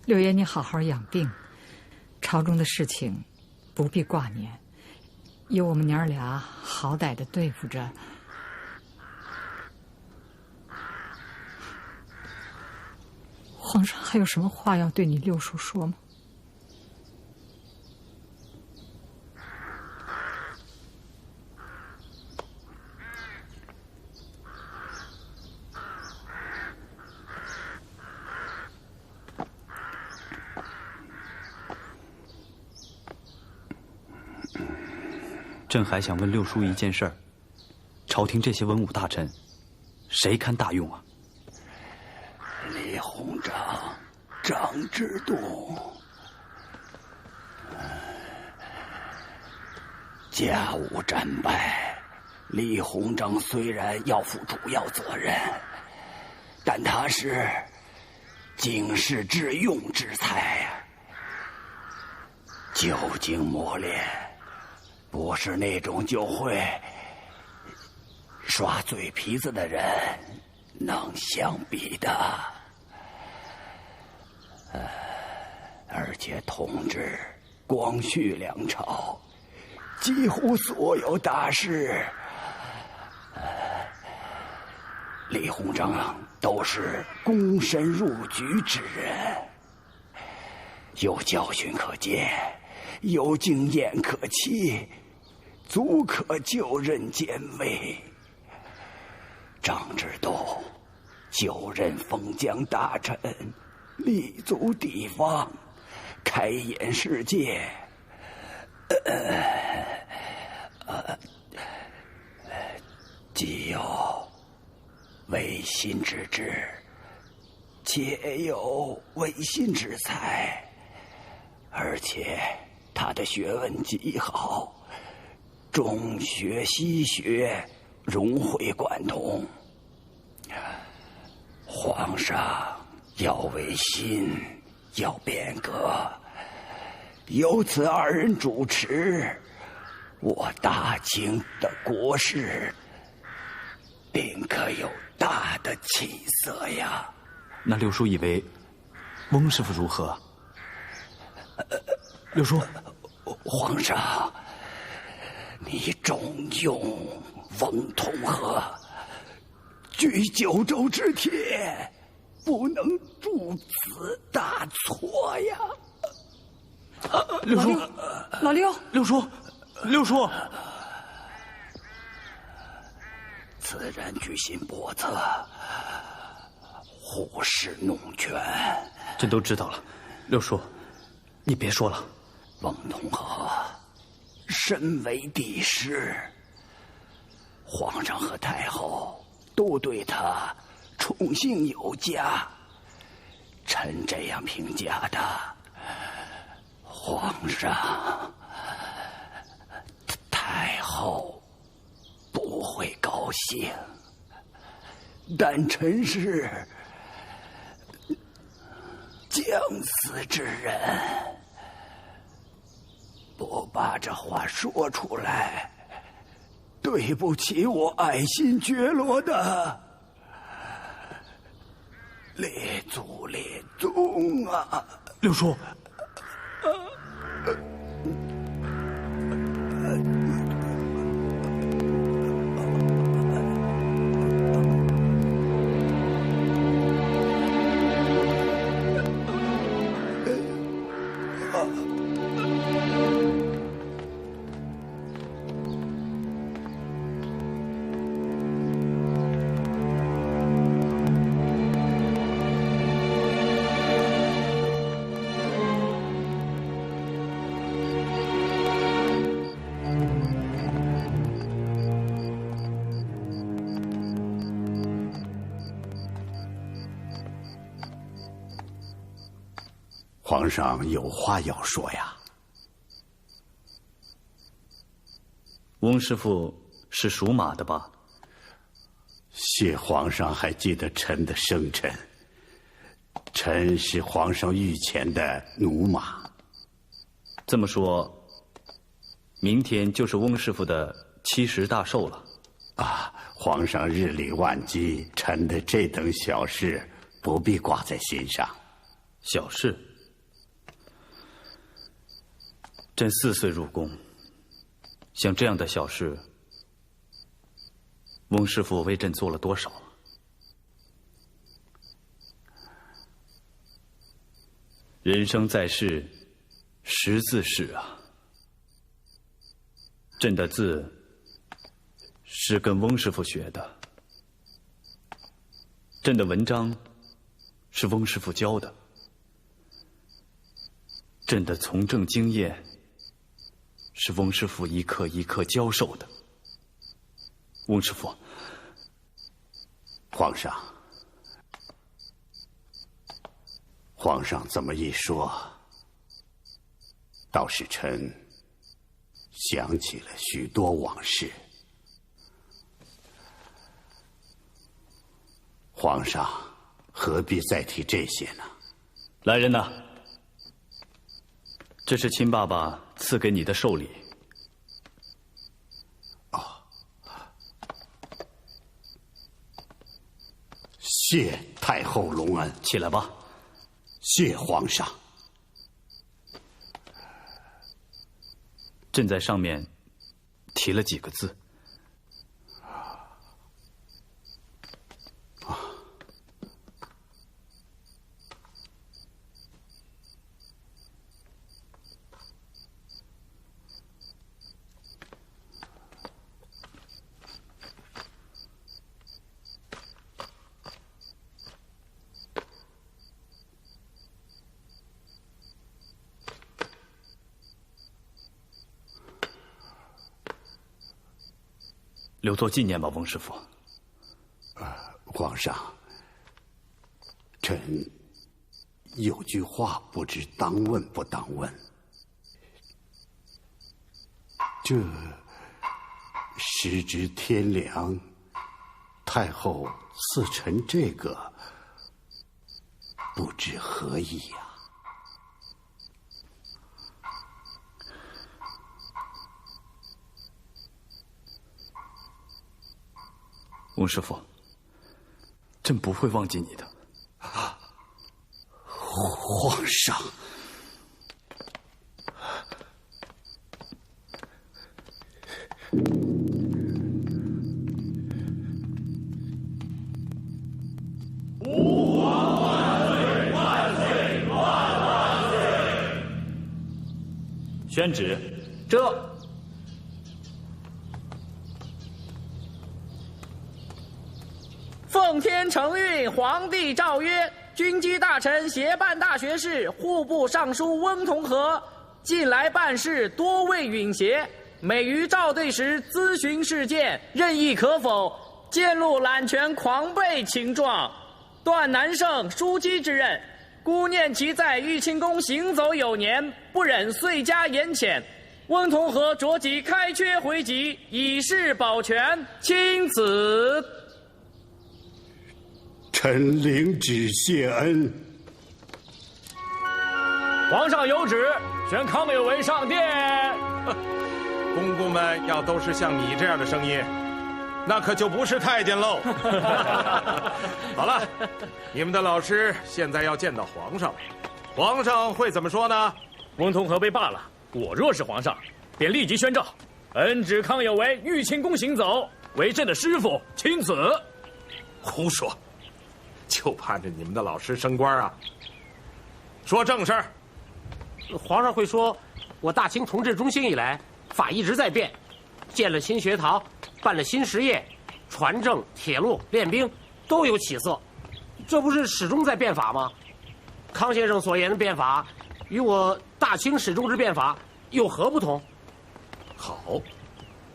六爷，你好好养病，朝中的事情不必挂念，有我们娘儿俩好歹的对付着。皇上还有什么话要对你六叔说吗？朕还想问六叔一件事儿：朝廷这些文武大臣，谁堪大用啊？李鸿章、张之洞，甲午战败，李鸿章虽然要负主要责任，但他是经世致用之才呀，久经磨练，不是那种就会耍嘴皮子的人能相比的。而且统治光绪两朝，几乎所有大事，李鸿章都是躬身入局之人，有教训可借，有经验可期，足可就任兼位。张之洞就任封疆大臣，立足地方，开眼世界，既有违心之志，且有违心之才，而且他的学问极好，中学西学融会贯通。皇上要维新，要变革，由此二人主持，我大清的国事定可有大的起色呀。那六叔以为翁师傅如何？六叔，皇上，你重用翁同龢，举九州之铁，不能铸此大错呀！六叔，老六，六叔，六叔，此人居心叵测，虎视弄权。朕都知道了，六叔，你别说了。翁同龢身为帝师，皇上和太后都对他宠幸有加，臣这样评价的，皇上、太后不会高兴，但臣是将死之人，不把这话说出来，对不起我爱新觉罗的列祖列宗啊！六叔，皇上有话要说呀。翁师傅是属马的吧？谢皇上还记得臣的生辰，臣是皇上御前的驽马。这么说，明天就是翁师傅的70大寿了。啊，皇上日理万机，臣的这等小事不必挂在心上。小事？朕4岁入宫，像这样的小事，翁师傅为朕做了多少？人生在世，识字是啊。朕的字是跟翁师傅学的，朕的文章是翁师傅教的，朕的从政经验是翁师傅一课一课教授的。翁师傅，皇上这么一说，倒使臣想起了许多往事。皇上何必再提这些呢？来人呐！这是亲爸爸赐给你的寿礼。谢太后隆恩。起来吧。谢皇上。朕在上面提了几个字。留作纪念吧，翁师傅。皇上，臣有句话不知当问不当问。这时值天凉，太后赐臣这个，不知何意呀？翁师傅，朕不会忘记你的。皇上，吾皇万岁万岁万岁！宣旨。这。奉天承运，皇帝诏曰：军机大臣协办大学士、户部尚书翁同龢近来办事多未允协，每于召对时咨询事件，任意可否，见禄揽权狂悖情状，断南圣枢机之任。孤念其在玉清宫行走有年，不忍遂加严谴。翁同龢着即开缺回籍，以示保全，钦此。臣领旨谢恩。皇上有旨，宣康有为上殿。公公们要都是像你这样的声音，那可就不是太监喽。好了，你们的老师现在要见到皇上了，皇上会怎么说呢？翁同龢被罢了，我若是皇上，便立即宣诏，恩旨康有为玉清宫行走，为朕的师傅，钦此。胡说！就盼着你们的老师升官啊！说正事儿。皇上会说，我大清统治中兴以来，法一直在变，建了新学堂，办了新实业，船政、铁路、练兵都有起色，这不是始终在变法吗？康先生所言的变法，与我大清始终之变法有何不同？好，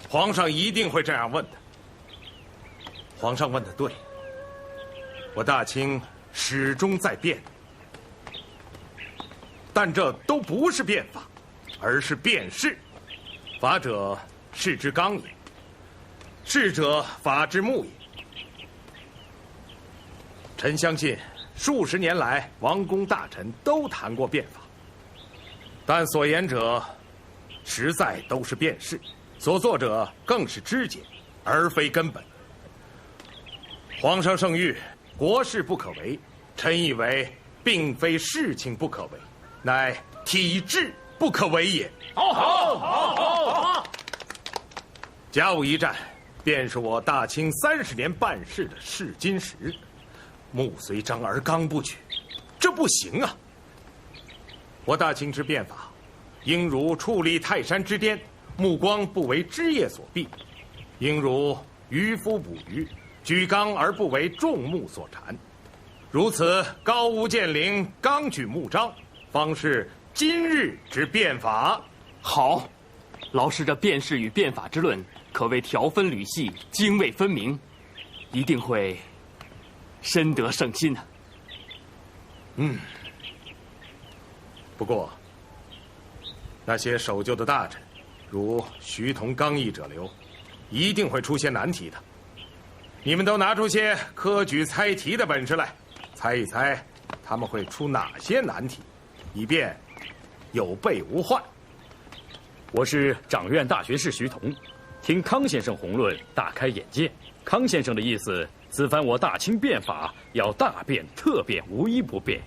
皇上一定会这样问的。皇上问的对。我大清始终在变，但这都不是变法，而是变事。法者，事之纲也；事者，法之目也。臣相信，数十年来，王公大臣都谈过变法，但所言者，实在都是变事，所作者更是枝节，而非根本。皇上圣谕。国事不可为，臣以为并非事情不可为，乃体制不可为也。好。甲午一战，便是我大清30年办事的试金石。目随章而纲不取，这不行啊！我大清之变法，应如矗立泰山之巅，目光不为枝叶所蔽；应如渔夫捕鱼，举纲而不为众目所缠。如此高屋建瓴，纲举目张，方是今日之变法。好，老师这变式与变法之论，可谓条分缕细，泾渭分明，一定会深得圣心啊。不过，那些守旧的大臣，如徐同、刚毅者流，一定会出现难题的。你们都拿出些科举猜题的本事来，猜一猜他们会出哪些难题，以便有备无患。我是掌院大学士徐同，听康先生宏论，大开眼界。康先生的意思，此番我大清变法要大变特变，无一不变。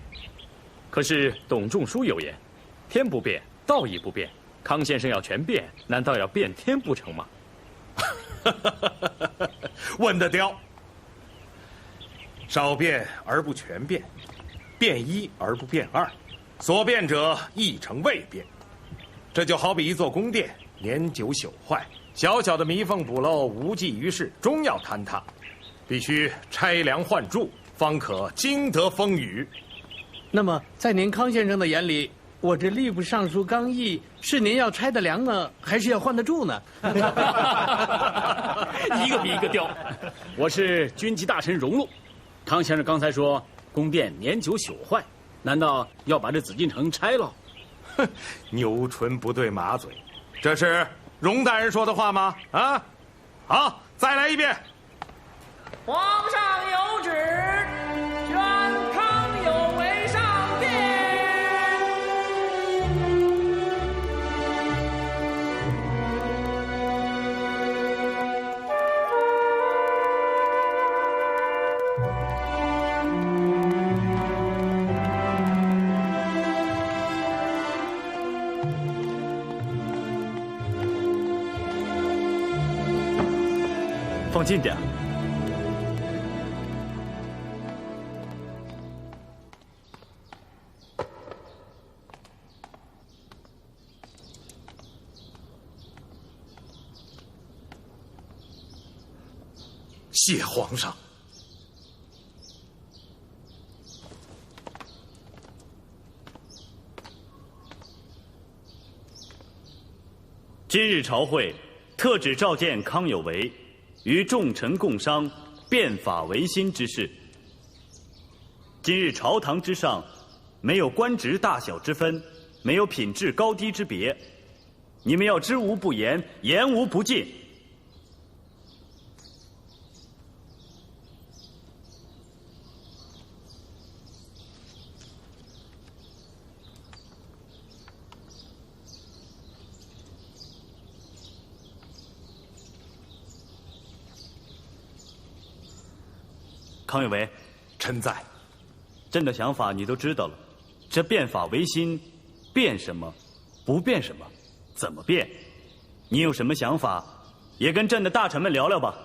可是董仲舒有言：“天不变，道义不变。”康先生要全变，难道要变天不成吗？问得刁。少变而不全变，变一而不变二，所变者亦成未变。这就好比一座宫殿，年久朽坏，小小的弥缝补漏无济于事，终要坍塌，必须拆梁换柱，方可经得风雨。那么，在您康先生的眼里，我这吏部尚书刚毅是您要拆的梁呢，还是要换得住呢？一个比一个刁。我是军机大臣荣禄。康先生刚才说宫殿年久朽坏，难道要把这紫禁城拆了？哼，牛唇不对马嘴，这是荣大人说的话吗？啊，好，再来一遍。皇上有旨，宣康有为上殿。放近点。谢皇上。今日朝会特旨召见康有为，与众臣共商变法维新之事。今日朝堂之上，没有官职大小之分，没有品质高低之别，你们要知无不言，言无不尽。康有为，臣在。朕的想法你都知道了，这变法维新，变什么，不变什么，怎么变？你有什么想法，也跟朕的大臣们聊聊吧。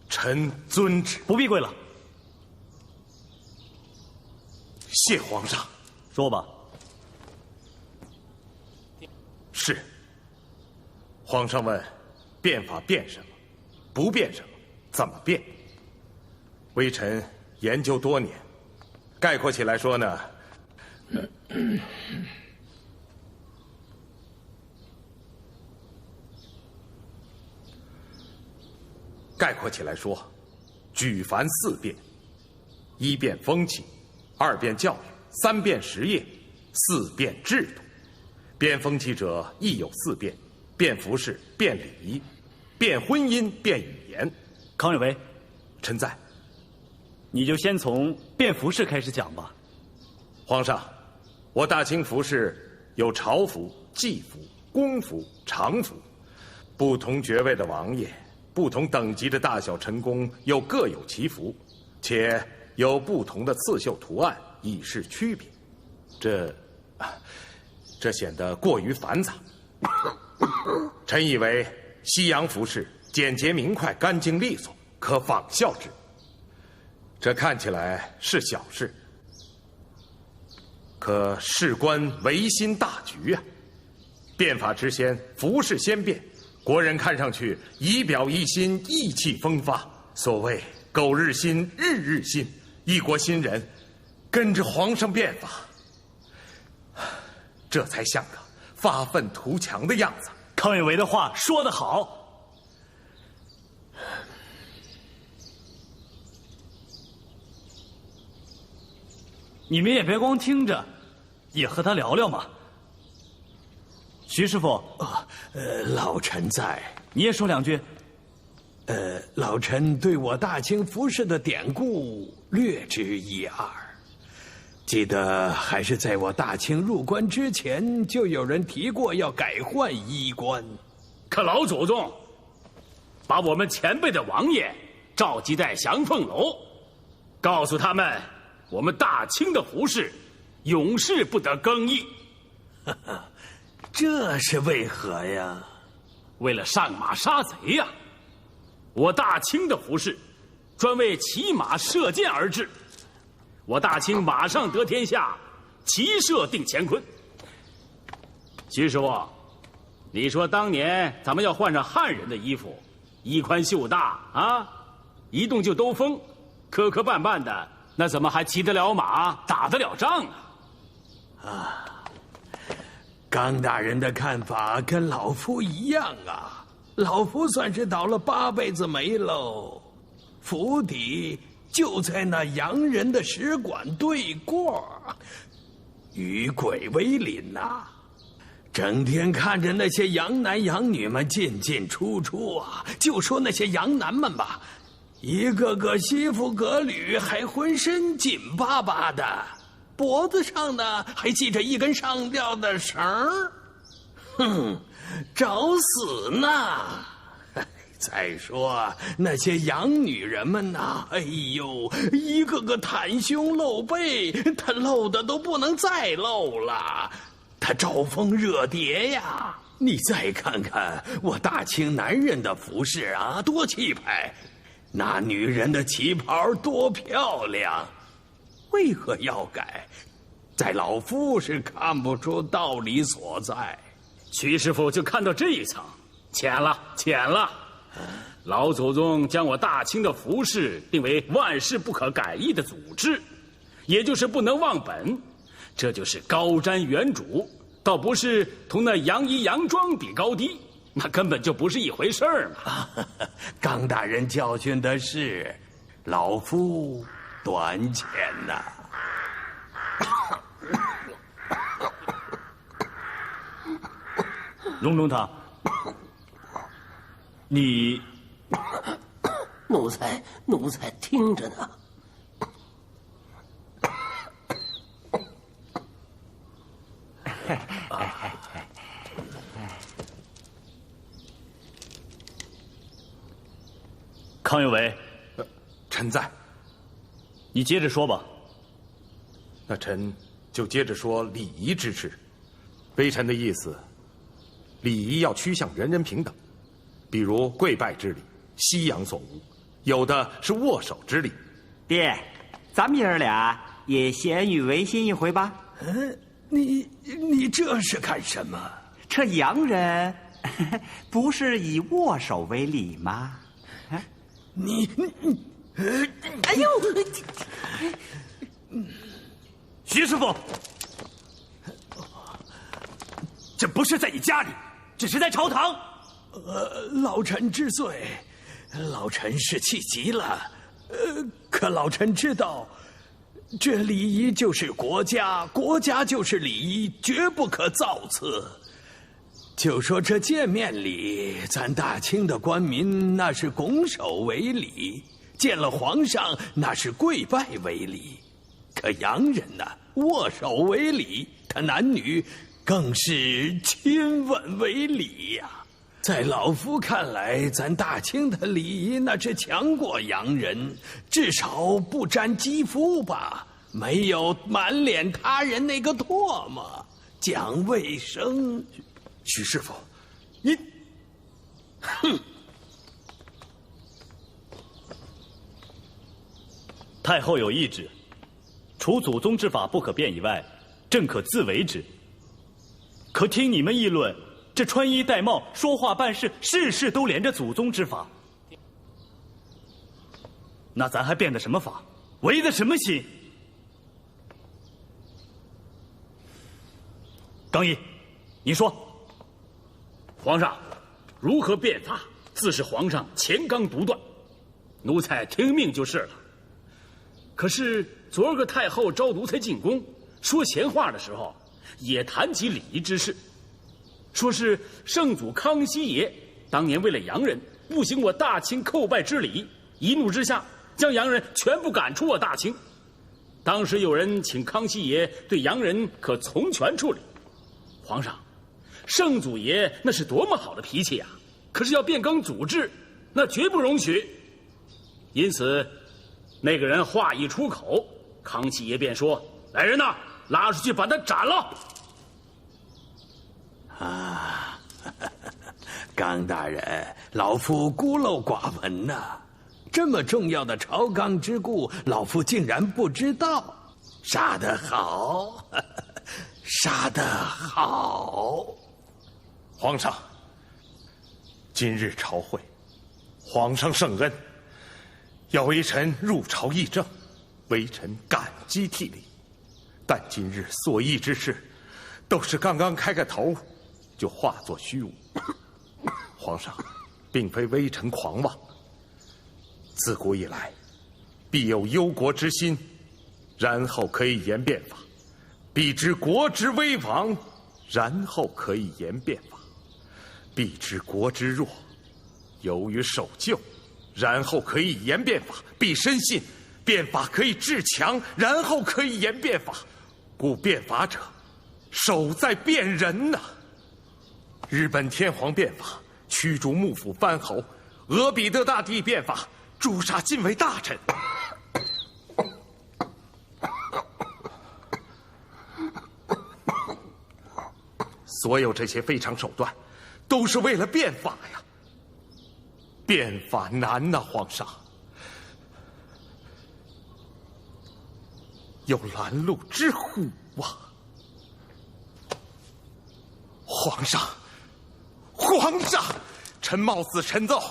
臣遵旨。不必跪了。谢皇上。说吧。是。皇上问，变法变什么，不变什么，怎么变？微臣研究多年，概括起来说呢，举凡4变：1变风气，2变教育，3变实业，4变制度。变风气者亦有4变：变服饰，变礼仪，变婚姻，变语言。康有为，臣在。你就先从变服饰开始讲吧。皇上，我大清服饰有朝服、祭服、公服、常服，不同爵位的王爷、不同等级的大小臣工又各有其服，且有不同的刺绣图案，以示区别。这显得过于繁杂。臣以为西洋服饰简洁明快、干净利索，可仿效之。这看起来是小事，可事关维新大局啊！变法之先，服饰先变，国人看上去仪表一新，意气风发。所谓苟日新，日日新，一国新人跟着皇上变法，这才像个发愤图强的样子。康有为的话说得好。你们也别光听着，也和他聊聊嘛。徐师傅，老臣在。你也说两句。老臣对我大清服饰的典故略知一二，记得还是在我大清入关之前，就有人提过要改换衣冠。可老祖宗把我们前辈的王爷召集在祥凤楼，告诉他们，我们大清的服饰永世不得更易。这是为何呀？为了上马杀贼呀！我大清的服饰专为骑马射箭而制，我大清马上得天下，骑射定乾坤。徐师傅，你说当年咱们要换上汉人的衣服，衣宽袖大啊，一动就兜风，磕磕绊绊的，那怎么还骑得了马，打得了仗啊？刚大人的看法跟老夫一样啊，老夫算是倒了8辈子霉喽。府邸就在那洋人的使馆对过，与鬼为邻呐，整天看着那些洋男洋女们进进出出啊。就说那些洋男们吧，一个个西服革履，还浑身紧巴巴的，脖子上呢还系着一根上吊的绳儿，哼，找死呢！再说那些洋女人们呐，哎呦，一个个袒胸露背，她露的都不能再露了，她招蜂惹蝶呀！你再看看我大清男人的服饰啊，多气派！那女人的旗袍多漂亮！为何要改？在老夫是看不出道理所在。徐师傅就看到这一层，浅了，浅了。老祖宗将我大清的服饰定为万世不可改易的祖制，也就是不能忘本，这就是高瞻远瞩，倒不是同那洋衣洋装比高低，那根本就不是一回事儿嘛。刚大人教训的是，老夫短浅呐。隆中堂，你奴才听着呢。康有为，臣在。你接着说吧。那臣就接着说礼仪之事。微臣的意思，礼仪要趋向人人平等，比如跪拜之礼，西洋所无；有的是握手之礼。爹，咱们爷儿俩也咸鱼维新一回吧。你这是干什么？这洋人不是以握手为礼吗？哎呦！徐师傅，这不是在你家里，只是在朝堂。老臣知罪，老臣是气急了。可老臣知道，这礼仪就是国家，国家就是礼仪，绝不可造次。就说这见面礼，咱大清的官民那是拱手为礼，见了皇上那是跪拜为礼。可洋人呢，握手为礼，他男女更是亲吻为礼呀。在老夫看来，咱大清的礼仪那是强过洋人，至少不沾肌肤吧，没有满脸他人那个唾沫。讲卫生。许师傅，您，哼！太后有懿旨，除祖宗之法不可变以外，朕可自为之。可听你们议论，这穿衣戴帽、说话办事，事事都连着祖宗之法，那咱还变的什么法？违的什么心？刚毅，你说。皇上，如何变法，自是皇上乾纲独断，奴才听命就是了。可是昨儿个太后召奴才进宫，说闲话的时候，也谈起礼仪之事，说是圣祖康熙爷当年为了洋人不行我大清叩拜之礼，一怒之下将洋人全部赶出我大清。当时有人请康熙爷对洋人可从权处理。皇上，圣祖爷那是多么好的脾气呀！可是要变更祖制，那绝不容许。因此，那个人话一出口，康熙爷便说：“来人呐，拉出去把他斩了！”啊，刚大人，老夫孤陋寡闻呐，这么重要的朝纲之故，老夫竟然不知道。杀得好，杀得好！皇上，今日朝会，皇上圣恩，要微臣入朝议政，微臣感激涕零。但今日所议之事，都是刚刚开个头，就化作虚无。皇上，并非微臣狂妄。自古以来，必有忧国之心，然后可以言变法；必知国之危亡，然后可以言变法；必知国之弱，由于守旧，然后可以言变法；必深信变法可以治强，然后可以言变法。故变法者，守在变人呐。日本天皇变法，驱逐幕府藩侯；俄彼得大帝变法，诛杀近卫大臣。所有这些非常手段，都是为了变法呀。变法难呐，皇上。有拦路之虎啊！皇上，皇上，臣冒死陈奏，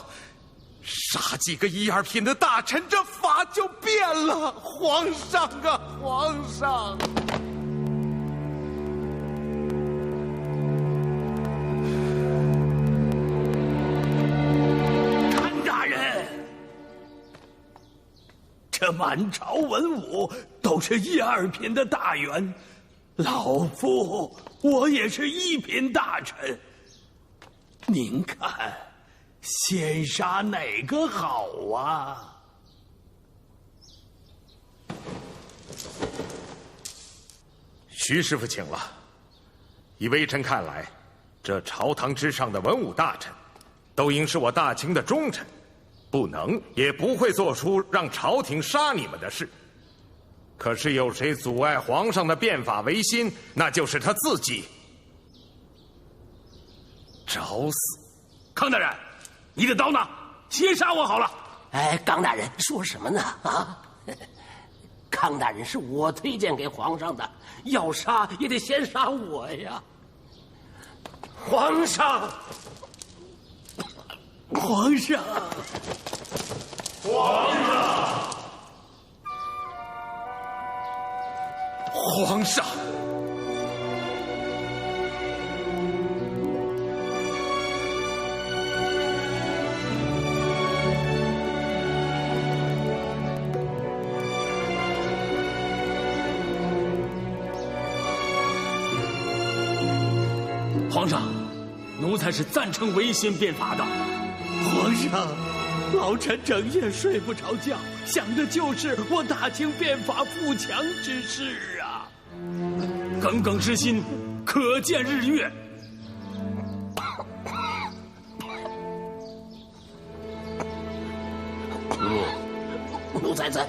杀几个一二品的大臣，这法就变了。皇上啊，皇上！谭大人，这满朝文武都是一二品的大员，老夫我也是一品大臣。您看，先杀哪个好啊？徐师傅请了。以微臣看来，这朝堂之上的文武大臣，都应是我大清的忠臣，不能也不会做出让朝廷杀你们的事。可是有谁阻碍皇上的变法维新，那就是他自己。找死！康大人，你的刀呢？先杀我好了。哎，康大人说什么呢？啊，康大人是我推荐给皇上的，要杀也得先杀我呀。皇上，皇上，皇上，皇上！皇上，奴才是赞成维新变法的。皇上，老臣整夜睡不着觉，想的就是我大清变法富强之事啊！耿耿之心，可见日月。奴才在。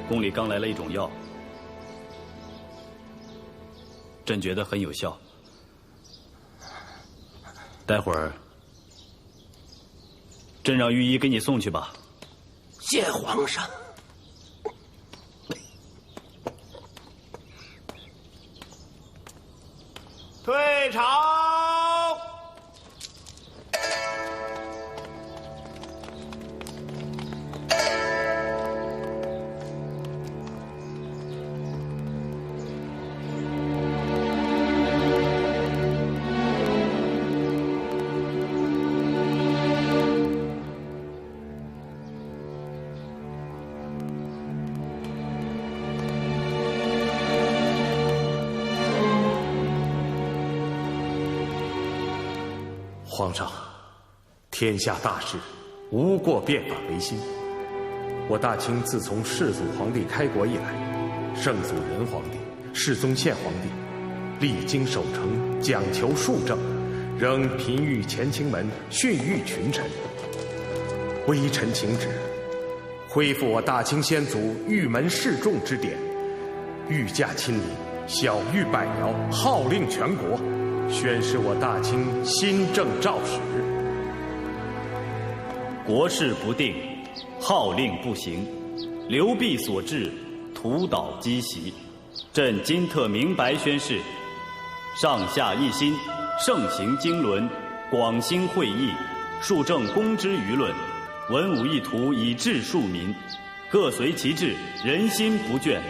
宫里刚来了一种药，朕觉得很有效。待会儿，朕让御医给你送去吧。谢皇上。退朝。皇上，天下大事，无过变法维新。我大清自从世祖皇帝开国以来，圣祖仁皇帝、世宗宪皇帝历经守成，讲求庶政，仍频谕乾清门，训谕群臣。微臣请旨，恢复我大清先祖御门示众之典，御驾亲临，晓谕百僚，号令全国，宣示我大清新政诏使。国事不定，号令不行，流弊所致，荼蹈积习。朕今特明白宣示：上下一心，盛行经纶，广兴会议，树正公之舆论，文武一图以治庶民，各随其志，人心不倦，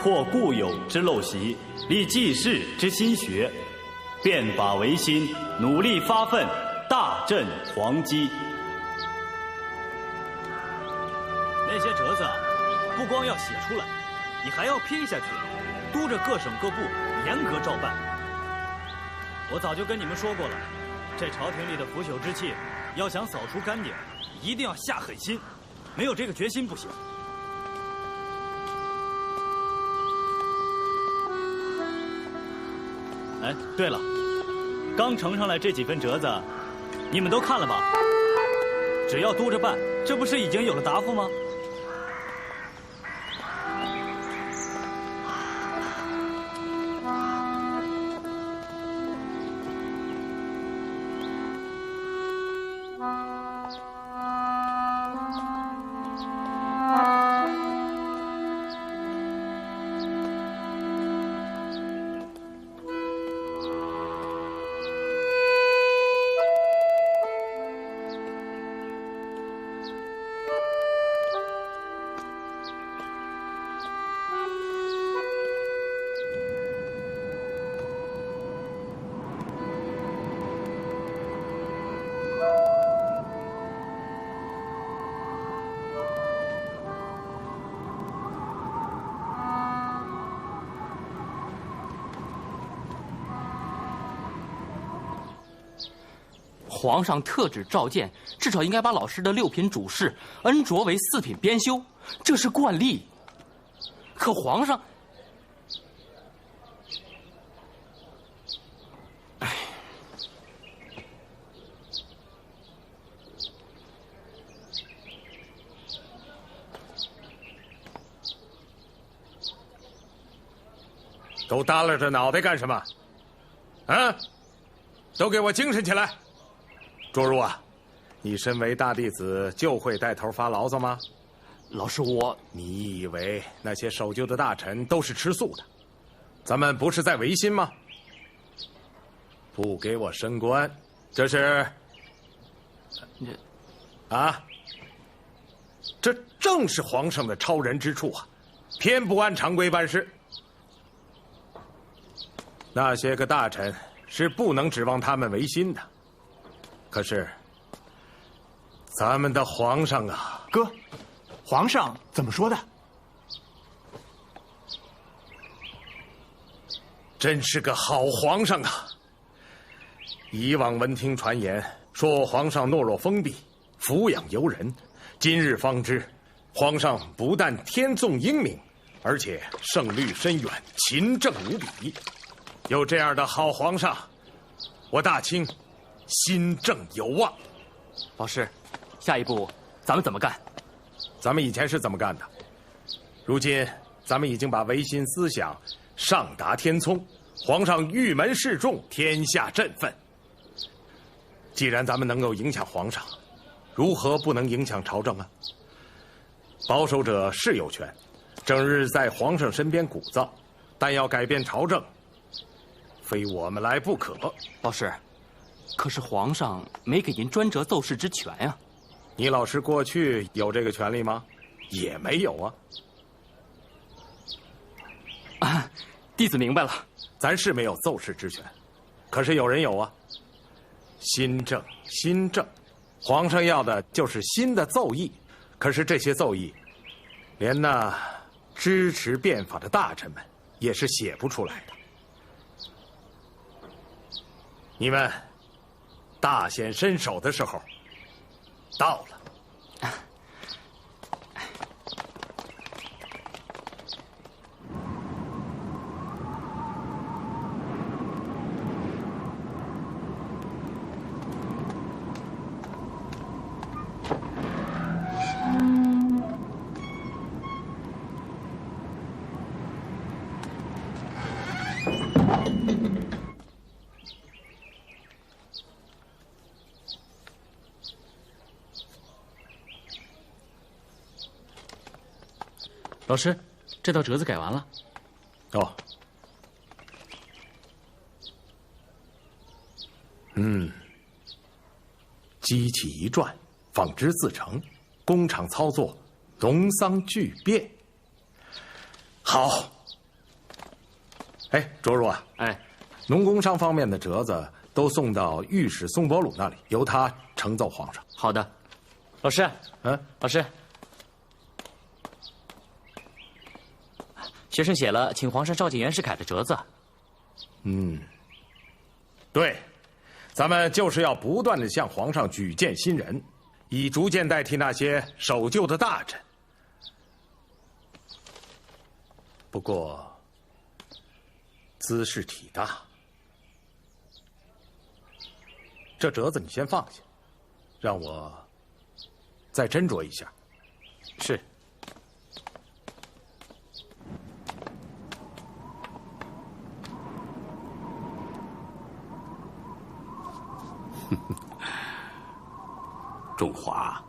破固有之陋习，立济世之新学，变法维新，努力发奋，大振皇基。那些折子不光要写出来，你还要批下去，督着各省各部严格照办。我早就跟你们说过了，这朝廷里的腐朽之气，要想扫除干净，一定要下狠心，没有这个决心不行。哎，对了，刚呈上来这几份折子，你们都看了吧？只要督着办，这不是已经有了答复吗？皇上特旨召见，至少应该把老师的6品主事恩擢为4品编修，这是惯例。可皇上，都耷拉着脑袋干什么？啊！都给我精神起来！卓如啊，你身为大弟子，就会带头发牢骚吗？老师，你以为那些守旧的大臣都是吃素的？咱们不是在维新吗？不给我升官，这是这正是皇上的超人之处啊，偏不按常规办事。那些个大臣是不能指望他们维新的。可是，咱们的皇上啊，哥，皇上怎么说的？真是个好皇上啊！以往闻听传言说我皇上懦弱封闭，抚养游人，今日方知，皇上不但天纵英明，而且胜率深远，勤政无比。有这样的好皇上，我大清新政有望。老师，下一步咱们怎么干？咱们以前是怎么干的？如今咱们已经把维新思想上达天聪，皇上玉门示众，天下振奋。既然咱们能够影响皇上，如何不能影响朝政啊？保守者是有权，整日在皇上身边鼓噪，但要改变朝政，非我们来不可。老师，可是皇上没给您专责奏事之权呀。你老师过去有这个权利吗？也没有啊。啊，弟子明白了。咱是没有奏事之权，可是有人有啊。新政，新政，皇上要的就是新的奏议，可是这些奏议，连那支持变法的大臣们也是写不出来的。你们大显身手的时候到了。老师，这道折子改完了。哦。机器一转，纺织自成，工厂操作，农桑俱变。好。哎，卓如啊，哎，农工商方面的折子都送到御史松伯鲁那里，由他呈奏皇上。好的。老师，老师，学生写了请皇上召见袁世凯的折子。对，咱们就是要不断地向皇上举荐新人，以逐渐代替那些守旧的大臣。不过，姿势体大，这折子你先放下，让我再斟酌一下。是。仲华，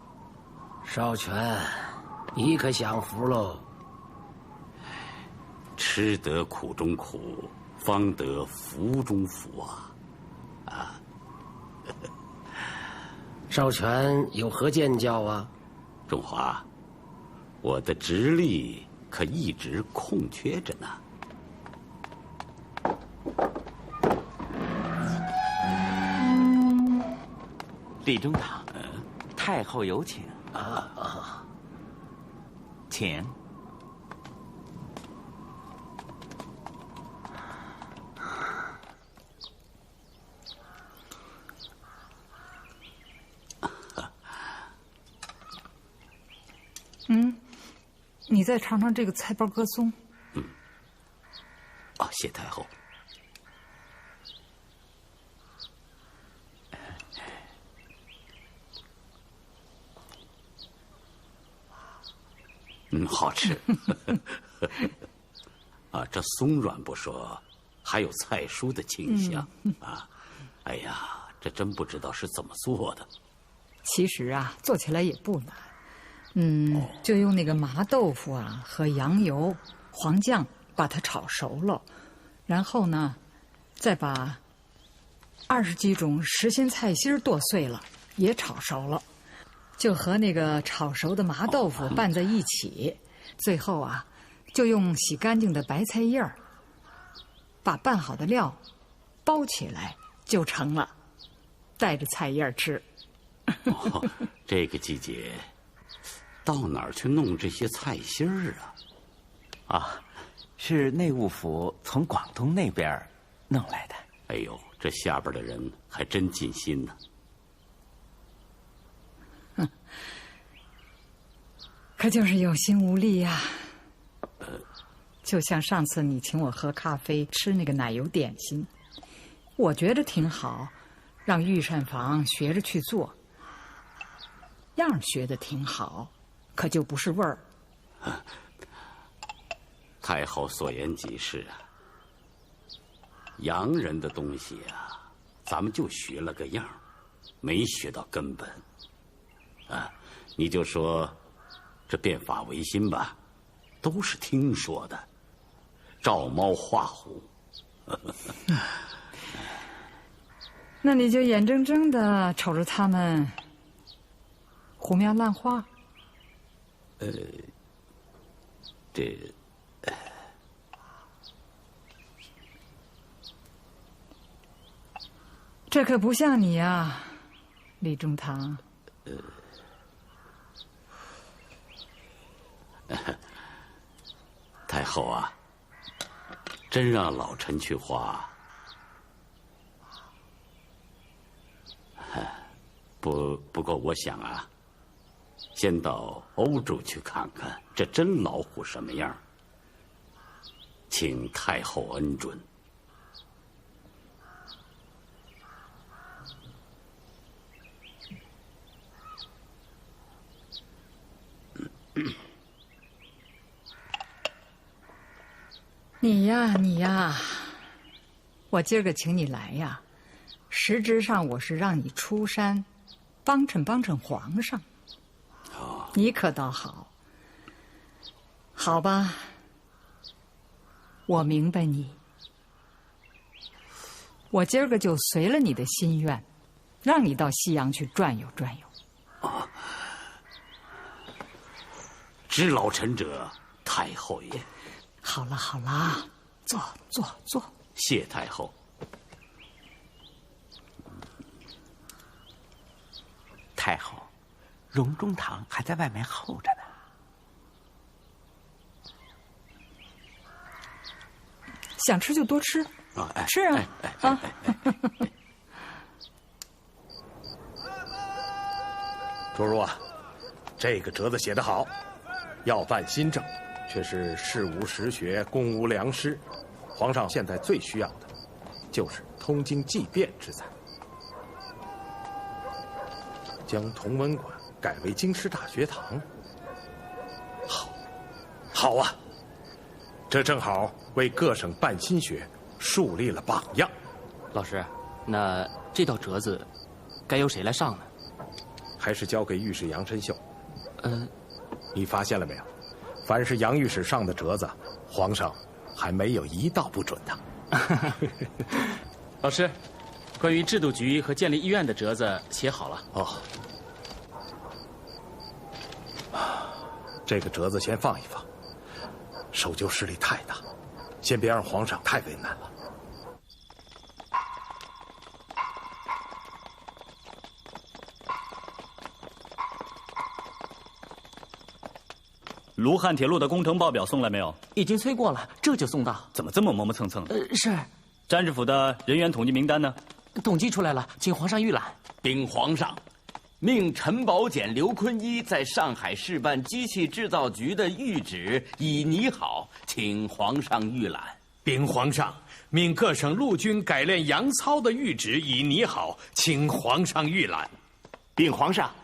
少权，你可享福喽！吃得苦中苦，方得福中福啊！少权有何见教啊？仲华，我的直隶可一直空缺着呢。李中堂，太后有请。请。你再尝尝这个菜包鸽松。谢太后。好吃。这松软不说，还有菜蔬的清香啊！哎呀，这真不知道是怎么做的。其实做起来也不难。就用那个麻豆腐和羊油、黄酱把它炒熟了，然后呢，再把20几种时鲜菜心剁碎了，也炒熟了，就和那个炒熟的麻豆腐拌在一起。最后就用洗干净的白菜叶儿，把拌好的料包起来就成了，带着菜叶吃。这个季节。到哪儿去弄这些菜心儿啊？是内务府从广东那边弄来的。哎呦，这下边的人还真尽心呢。可就是有心无力呀。就像上次你请我喝咖啡，吃那个奶油点心，我觉得挺好，让御膳房学着去做，样学的挺好。可就不是味儿。太后所言极是洋人的东西啊，咱们就学了个样，没学到根本。啊，你就说这变法维新吧，都是听说的，照猫画虎。那你就眼睁睁的瞅着他们胡描乱画。这可不像你呀，李中堂。太后啊，真让老臣去画，不过我想啊，先到欧洲去看看这真老虎什么样，请太后恩准。你呀，我今儿个请你来呀，实质上我是让你出山，帮衬皇上。你可倒好，好吧，我明白你。我今儿个就随了你的心愿，让你到西洋去转悠转悠。知老臣者，太后也。好了，坐。谢太后。太后，荣中堂还在外面候着呢。想吃就多吃，吃啊！卓如啊，这个折子写得好，要办新政。却是事无实学，公无良师。皇上现在最需要的，就是通经济变之才。将同文馆改为京师大学堂，好啊！这正好为各省办新学树立了榜样。老师，那这道折子该由谁来上呢？还是交给御史杨申秀。你发现了没有？凡是杨御史上的折子，皇上还没有一道不准的。老师，关于制度局和建立医院的折子写好了。这个折子先放一放，守旧势力太大，先别让皇上太为难了。卢汉铁路的工程报表送来没有？已经催过了，这就送到。怎么这么磨磨蹭蹭的？是。詹知府的人员统计名单呢？统计出来了，请皇上预览。禀皇上，命陈宝简、刘坤一在上海市办机器制造局的谕旨已拟好，请皇上预览。禀皇上，命各省陆军改练洋操的谕旨已拟好，请皇上预览。禀皇上，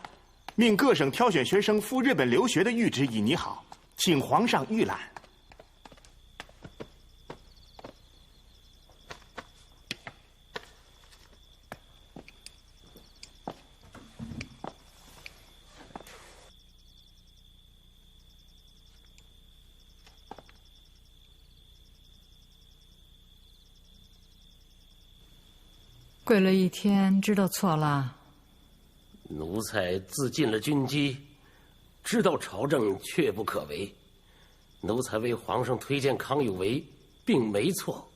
命各省挑选学生赴日本留学的谕旨已拟好，请皇上预览。跪了一天，知道错了。奴才自尽了军机，知道朝政却不可为。奴才为皇上推荐康有为，并没错。